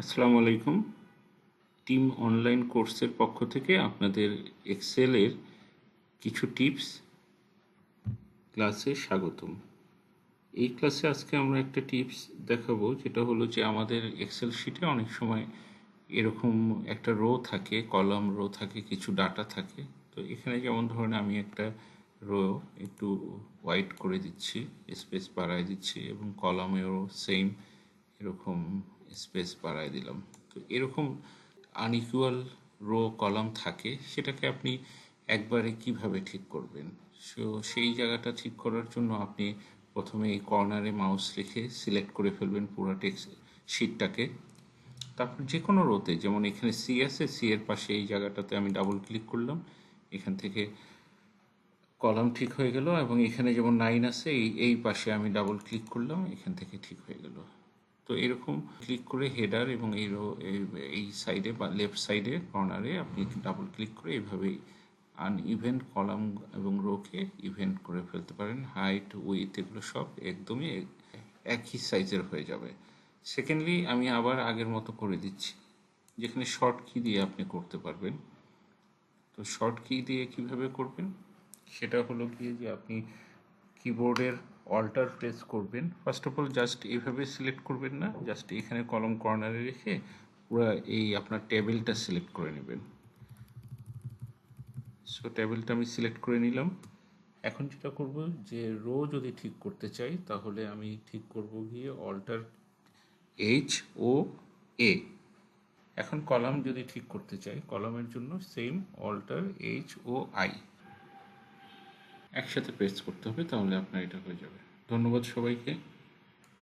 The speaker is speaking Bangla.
আসসালামু আলাইকুম। টিম অনলাইন কোর্সের পক্ষ থেকে আপনাদের এক্সেলের কিছু টিপস ক্লাসে স্বাগতম। এই ক্লাসে আজকে আমরা একটা টিপস দেখাবো, যেটা হলো যে আমাদের এক্সেল শিটে অনেক সময় এরকম একটা রো থাকে, কলাম রো থাকে, কিছু ডাটা থাকে। তো এখানে যেমন ধরুন আমি একটা রো একটু হোয়াইট করে দিচ্ছি, স্পেস বাড়ায় দিচ্ছি, এবং কলামেও সেম এরকম স্পেস বাড়ায় দিলাম। তো এরকম আনইকুয়াল রো কলাম থাকে, সেটাকে আপনি একবারে কিভাবে ঠিক করবেন? সেই জায়গাটা ঠিক করার জন্য আপনি প্রথমে এই কর্নারে মাউস রেখে সিলেক্ট করে ফেলবেন পুরো টেক্সট শিটটাকে। তারপর যে কোনো রোতে, যেমন এখানে সি আছে, সি এর পাশে এই জায়গাটাতে আমি ডাবল ক্লিক করলাম, এখান থেকে কলাম ঠিক হয়ে গেল। এবং এখানে যেমন 9 আছে, এই পাশে আমি ডাবল ক্লিক করলাম, এখান থেকে ঠিক হয়ে গেল। তো এরকম ক্লিক করে হেডার এবং এই রো এই সাইডে বা লেফট সাইডে কর্নারে আপনি ডাবল ক্লিক করে এইভাবেই আনইভেন্ট কলাম এবং রোকে ইভেন্ট করে ফেলতে পারেন। হাইট, উইথ এগুলো সব একদমই একই সাইজের হয়ে যাবে। সেকেন্ডলি আমি আবার আগের মতো করে দিচ্ছি, যেখানে শর্ট কি দিয়ে আপনি করতে পারবেন। তো শর্ট কি দিয়ে কিভাবে করবেন সেটা হলো গিয়ে যে আপনি কিবোর্ডের অল্টার প্রেস করবেন। ফার্স্ট অফ অল জাস্ট এইভাবে সিলেক্ট করবেন না, জাস্ট এখানে কলম কর্নারে রেখে পুরো এই আপনার টেবিলটা সিলেক্ট করে নেবেন। সো টেবিলটা আমি সিলেক্ট করে নিলাম। এখন যেটা করব, যে রো যদি ঠিক করতে চাই তাহলে আমি ঠিক করব গিয়ে অল্টার এইচ ও এ। এখন কলাম যদি ঠিক করতে চাই, কলামের জন্য same alter H O I একসাথে প্রেস করতে হবে, তাহলে আপনার এটা হয়ে যাবে। ধন্যবাদ সবাইকে।